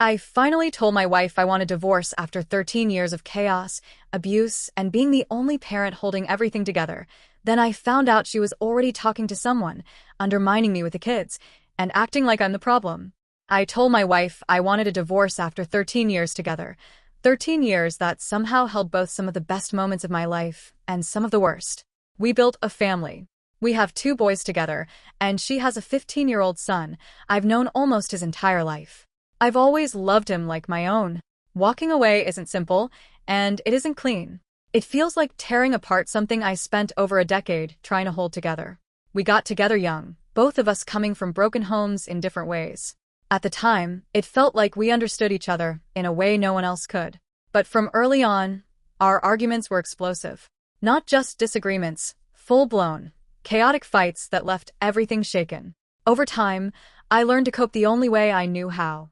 I finally told my wife I want a divorce after 13 years of chaos, abuse, and being the only parent holding everything together. Then I found out she was already talking to someone, undermining me with the kids, and acting like I'm the problem. I told my wife I wanted a divorce after 13 years together. 13 years that somehow held both some of the best moments of my life and some of the worst. We built a family. We have two boys together, and she has a 15-year-old son I've known almost his entire life. I've always loved him like my own. Walking away isn't simple, and it isn't clean. It feels like tearing apart something I spent over a decade trying to hold together. We got together young, both of us coming from broken homes in different ways. At the time, it felt like we understood each other in a way no one else could. But from early on, our arguments were explosive. Not just disagreements, full-blown, chaotic fights that left everything shaken. Over time, I learned to cope the only way I knew how.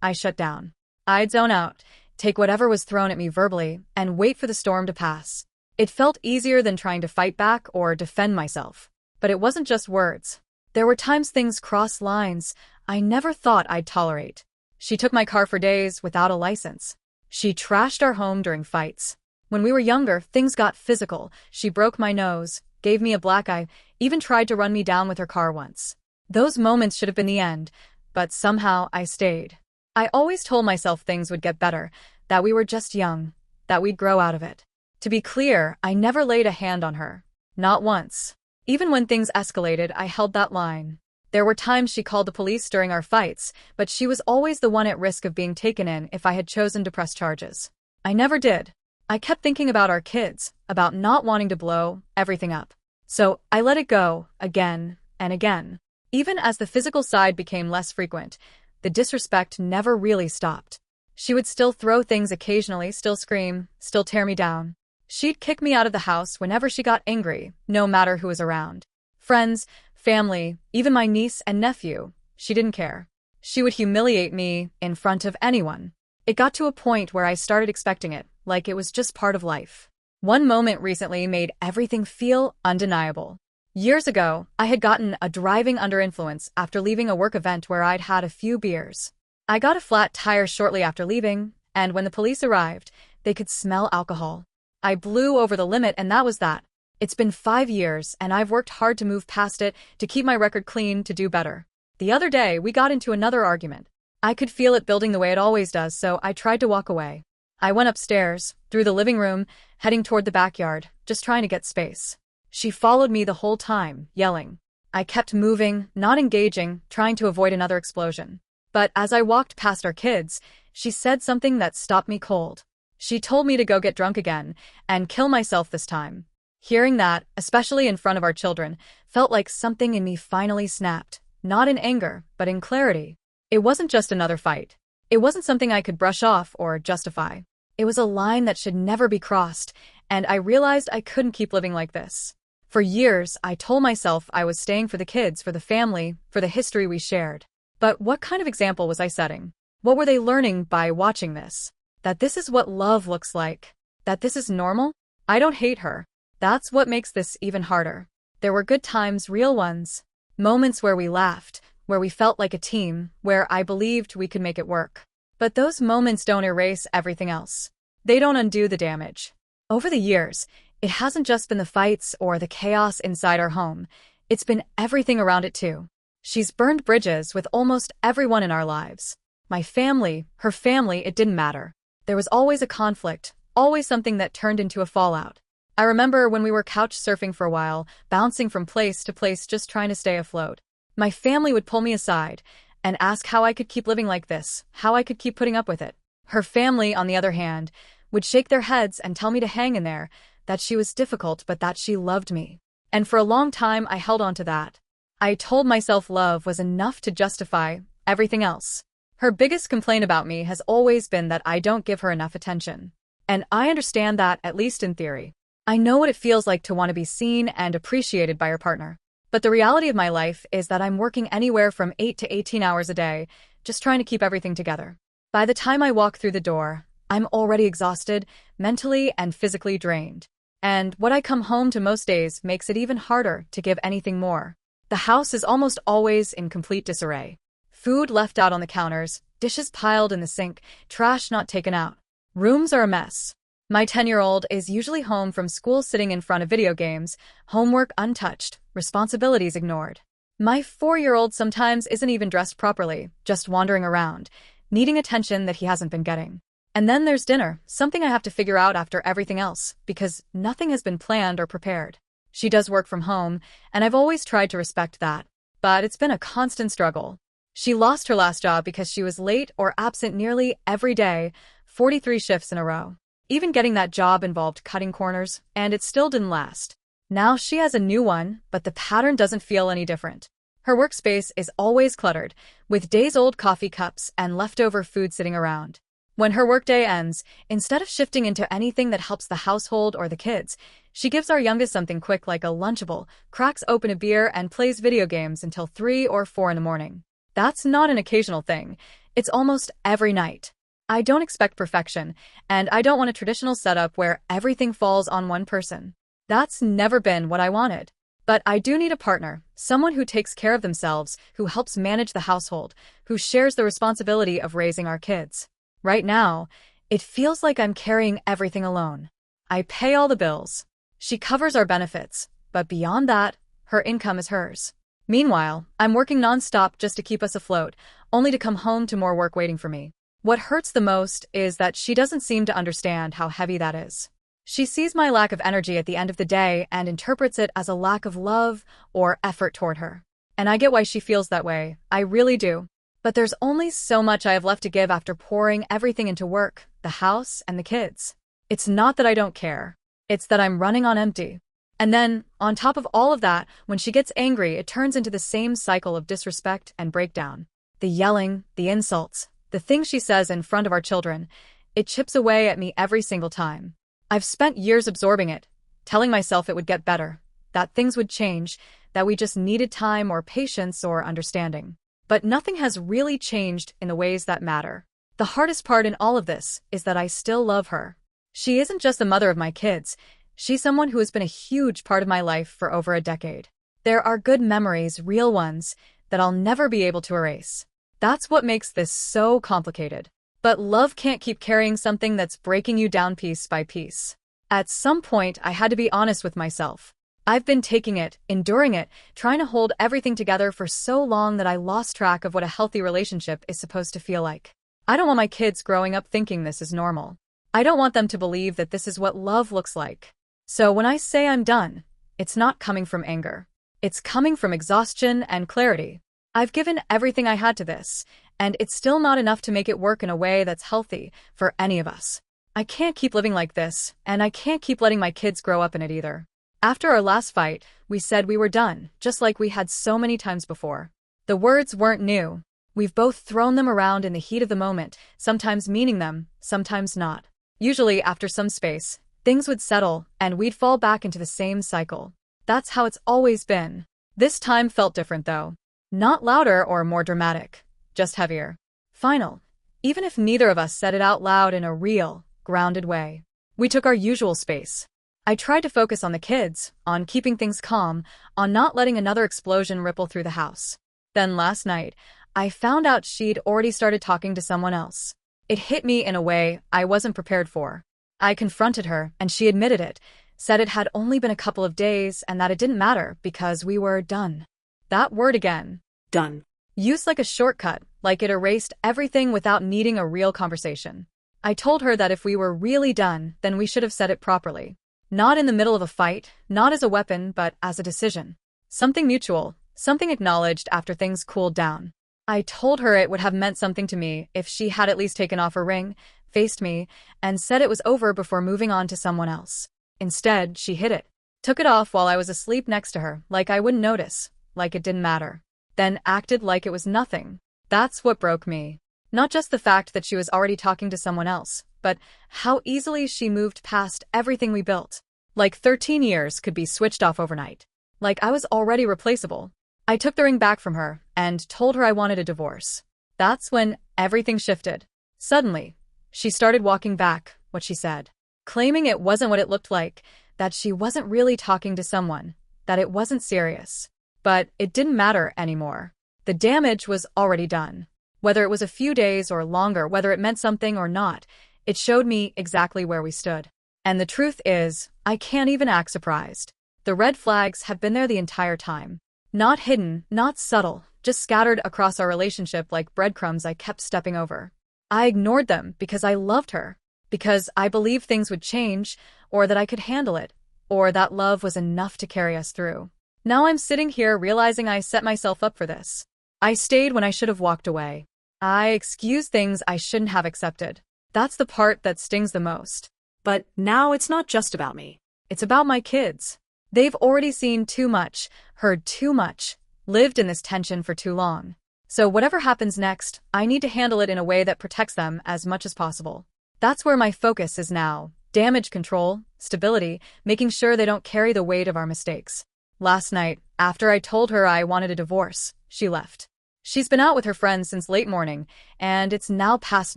I shut down. I'd zone out, take whatever was thrown at me verbally, and wait for the storm to pass. It felt easier than trying to fight back or defend myself. But it wasn't just words. There were times things crossed lines I never thought I'd tolerate. She took my car for days without a license. She trashed our home during fights. When we were younger, things got physical. She broke my nose, gave me a black eye, even tried to run me down with her car once. Those moments should have been the end, but somehow I stayed. I always told myself things would get better, that we were just young, that we'd grow out of it. To be clear, I never laid a hand on her. Not once. Even when things escalated, I held that line. There were times she called the police during our fights, but she was always the one at risk of being taken in if I had chosen to press charges. I never did. I kept thinking about our kids, about not wanting to blow everything up. So I let it go, again and again. Even as the physical side became less frequent, the disrespect never really stopped. She would still throw things occasionally, still scream, still tear me down. She'd kick me out of the house whenever she got angry, no matter who was around. Friends, family, even my niece and nephew, she didn't care. She would humiliate me in front of anyone. It got to a point where I started expecting it, like it was just part of life. One moment recently made everything feel undeniable. Years ago, I had gotten a driving under influence after leaving a work event where I'd had a few beers. I got a flat tire shortly after leaving, and when the police arrived, they could smell alcohol. I blew over the limit, and that was that. It's been 5 years, and I've worked hard to move past it, to keep my record clean, to do better. The other day, we got into another argument. I could feel it building the way it always does, so I tried to walk away. I went upstairs, through the living room, heading toward the backyard, just trying to get space. She followed me the whole time, yelling. I kept moving, not engaging, trying to avoid another explosion. But as I walked past our kids, she said something that stopped me cold. She told me to go get drunk again, and kill myself this time. Hearing that, especially in front of our children, felt like something in me finally snapped, not in anger, but in clarity. It wasn't just another fight. It wasn't something I could brush off or justify. It was a line that should never be crossed, and I realized I couldn't keep living like this. For years, I told myself I was staying for the kids, for the family, for the history we shared. But what kind of example was I setting? What were they learning by watching this? That this is what love looks like? That this is normal? I don't hate her. That's what makes this even harder. There were good times, real ones. Moments where we laughed, where we felt like a team, where I believed we could make it work. But those moments don't erase everything else. They don't undo the damage. Over the years, it hasn't just been the fights or the chaos inside our home. It's been everything around it too. She's burned bridges with almost everyone in our lives. My family, her family, it didn't matter. There was always a conflict, always something that turned into a fallout. I remember when we were couch surfing for a while, bouncing from place to place just trying to stay afloat. My family would pull me aside and ask how I could keep living like this, how I could keep putting up with it. Her family, on the other hand, would shake their heads and tell me to hang in there, that she was difficult but that she loved me. And for a long time I held on to that. I told myself love was enough to justify everything else. Her biggest complaint about me has always been that I don't give her enough attention. And I understand that, at least in theory. I know what it feels like to want to be seen and appreciated by her partner. But the reality of my life is that I'm working anywhere from 8 to 18 hours a day, just trying to keep everything together. By the time I walk through the door, I'm already exhausted, mentally and physically drained. And what I come home to most days makes it even harder to give anything more. The house is almost always in complete disarray. Food left out on the counters, dishes piled in the sink, trash not taken out. Rooms are a mess. My 10-year-old is usually home from school sitting in front of video games, homework untouched, responsibilities ignored. My 4-year-old sometimes isn't even dressed properly, just wandering around, needing attention that he hasn't been getting. And then there's dinner, something I have to figure out after everything else, because nothing has been planned or prepared. She does work from home, and I've always tried to respect that. But it's been a constant struggle. She lost her last job because she was late or absent nearly every day, 43 shifts in a row. Even getting that job involved cutting corners, and it still didn't last. Now she has a new one, but the pattern doesn't feel any different. Her workspace is always cluttered, with days-old coffee cups and leftover food sitting around. When her workday ends, instead of shifting into anything that helps the household or the kids, she gives our youngest something quick like a Lunchable, cracks open a beer, and plays video games until 3 or 4 in the morning. That's not an occasional thing. It's almost every night. I don't expect perfection, and I don't want a traditional setup where everything falls on one person. That's never been what I wanted. But I do need a partner, someone who takes care of themselves, who helps manage the household, who shares the responsibility of raising our kids. Right now, it feels like I'm carrying everything alone. I pay all the bills. She covers our benefits, but beyond that, her income is hers. Meanwhile, I'm working nonstop just to keep us afloat, only to come home to more work waiting for me. What hurts the most is that she doesn't seem to understand how heavy that is. She sees my lack of energy at the end of the day and interprets it as a lack of love or effort toward her. And I get why she feels that way, I really do. But there's only so much I have left to give after pouring everything into work, the house, and the kids. It's not that I don't care. It's that I'm running on empty. And then, on top of all of that, when she gets angry, it turns into the same cycle of disrespect and breakdown. The yelling, the insults, the things she says in front of our children, it chips away at me every single time. I've spent years absorbing it, telling myself it would get better, that things would change, that we just needed time or patience or understanding. But nothing has really changed in the ways that matter. The hardest part in all of this is that I still love her. She isn't just the mother of my kids, she's someone who has been a huge part of my life for over a decade. There are good memories, real ones, that I'll never be able to erase. That's what makes this so complicated. But love can't keep carrying something that's breaking you down piece by piece. At some point, I had to be honest with myself. I've been taking it, enduring it, trying to hold everything together for so long that I lost track of what a healthy relationship is supposed to feel like. I don't want my kids growing up thinking this is normal. I don't want them to believe that this is what love looks like. So when I say I'm done, it's not coming from anger. It's coming from exhaustion and clarity. I've given everything I had to this, and it's still not enough to make it work in a way that's healthy for any of us. I can't keep living like this, and I can't keep letting my kids grow up in it either. After our last fight, we said we were done, just like we had so many times before. The words weren't new. We've both thrown them around in the heat of the moment, sometimes meaning them, sometimes not. Usually, after some space, things would settle, and we'd fall back into the same cycle. That's how it's always been. This time felt different, though. Not louder or more dramatic, just heavier. Final. Even if neither of us said it out loud in a real, grounded way. We took our usual space. I tried to focus on the kids, on keeping things calm, on not letting another explosion ripple through the house. Then last night, I found out she'd already started talking to someone else. It hit me in a way I wasn't prepared for. I confronted her, and she admitted it, said it had only been a couple of days and that it didn't matter because we were done. That word again. Done. Used like a shortcut, like it erased everything without needing a real conversation. I told her that if we were really done, then we should have said it properly. Not in the middle of a fight, not as a weapon, but as a decision. Something mutual, something acknowledged after things cooled down. I told her it would have meant something to me if she had at least taken off her ring, faced me, and said it was over before moving on to someone else. Instead, she hid it. Took it off while I was asleep next to her, like I wouldn't notice, like it didn't matter. Then acted like it was nothing. That's what broke me. Not just the fact that she was already talking to someone else, but how easily she moved past everything we built. Like 13 years could be switched off overnight. Like I was already replaceable. I took the ring back from her and told her I wanted a divorce. That's when everything shifted. Suddenly, she started walking back what she said, claiming it wasn't what it looked like, that she wasn't really talking to someone, that it wasn't serious. But it didn't matter anymore. The damage was already done. Whether it was a few days or longer, whether it meant something or not, it showed me exactly where we stood. And the truth is, I can't even act surprised. The red flags have been there the entire time. Not hidden, not subtle, just scattered across our relationship like breadcrumbs I kept stepping over. I ignored them because I loved her, because I believed things would change, or that I could handle it, or that love was enough to carry us through. Now I'm sitting here realizing I set myself up for this. I stayed when I should have walked away. I excused things I shouldn't have accepted. That's the part that stings the most. But now it's not just about me. It's about my kids. They've already seen too much, heard too much, lived in this tension for too long. So whatever happens next, I need to handle it in a way that protects them as much as possible. That's where my focus is now. Damage control, stability, making sure they don't carry the weight of our mistakes. Last night, after I told her I wanted a divorce, she left. She's been out with her friends since late morning, and it's now past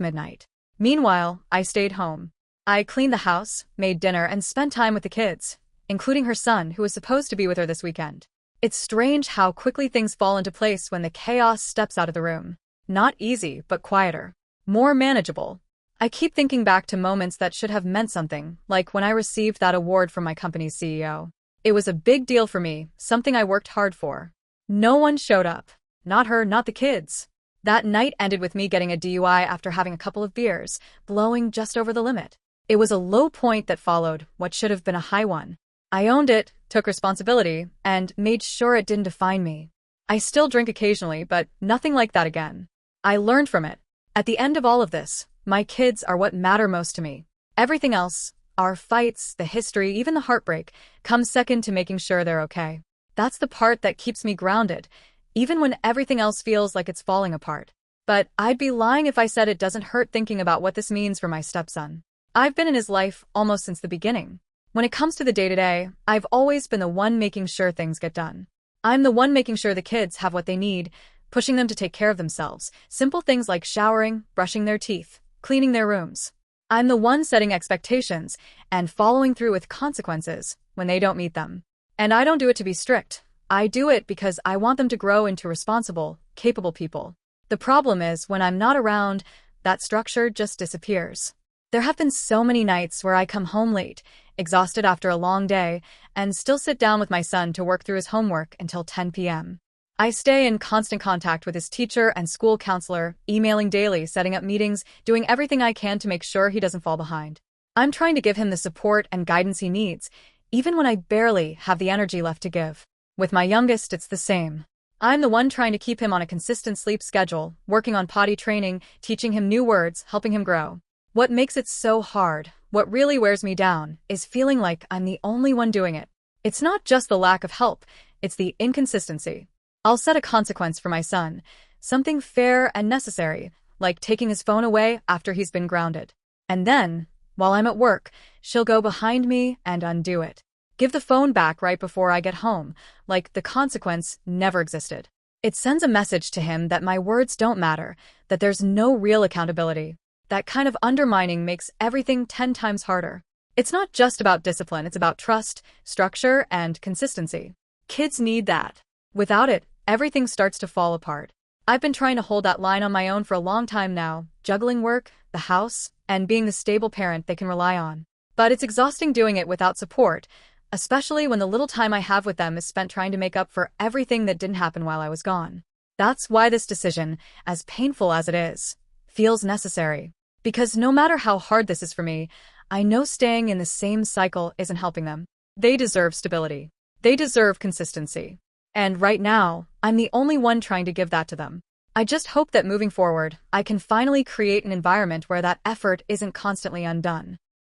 midnight. Meanwhile, I stayed home. I cleaned the house, made dinner, and spent time with the kids, including her son, who was supposed to be with her this weekend. It's strange how quickly things fall into place when the chaos steps out of the room. Not easy, but quieter. More manageable. I keep thinking back to moments that should have meant something, like when I received that award from my company's CEO. It was a big deal for me, something I worked hard for. No one showed up. Not her, not the kids. That night ended with me getting a DUI after having a couple of beers, blowing just over the limit. It was a low point that followed what should have been a high one. I owned it, took responsibility, and made sure it didn't define me. I still drink occasionally, but nothing like that again. I learned from it. At the end of all of this, my kids are what matter most to me. Everything else, our fights, the history, even the heartbreak, comes second to making sure they're okay. That's the part that keeps me grounded, even when everything else feels like it's falling apart. But I'd be lying if I said it doesn't hurt thinking about what this means for my stepson. I've been in his life almost since the beginning. When it comes to the day-to-day, I've always been the one making sure things get done. I'm the one making sure the kids have what they need, pushing them to take care of themselves. Simple things like showering, brushing their teeth, cleaning their rooms. I'm the one setting expectations and following through with consequences when they don't meet them. And I don't do it to be strict. I do it because I want them to grow into responsible, capable people. The problem is, when I'm not around, that structure just disappears. There have been so many nights where I come home late, exhausted after a long day, and still sit down with my son to work through his homework until 10 p.m. I stay in constant contact with his teacher and school counselor, emailing daily, setting up meetings, doing everything I can to make sure he doesn't fall behind. I'm trying to give him the support and guidance he needs, even when I barely have the energy left to give. With my youngest, it's the same. I'm the one trying to keep him on a consistent sleep schedule, working on potty training, teaching him new words, helping him grow. What makes it so hard, what really wears me down, is feeling like I'm the only one doing it. It's not just the lack of help, it's the inconsistency. I'll set a consequence for my son, something fair and necessary, like taking his phone away after he's been grounded. And then, while I'm at work, she'll go behind me and undo it. Give the phone back right before I get home, like the consequence never existed. It sends a message to him that my words don't matter, that there's no real accountability. That kind of undermining makes everything 10 times harder. It's not just about discipline, it's about trust, structure, and consistency. Kids need that. Without it, everything starts to fall apart. I've been trying to hold that line on my own for a long time now, juggling work, the house, and being the stable parent they can rely on. But it's exhausting doing it without support, especially when the little time I have with them is spent trying to make up for everything that didn't happen while I was gone. That's why this decision, as painful as it is, feels necessary. Because no matter how hard this is for me, I know staying in the same cycle isn't helping them. They deserve stability. They deserve consistency. And right now, I'm the only one trying to give that to them. I just hope that moving forward, I can finally create an environment where that effort isn't constantly undone.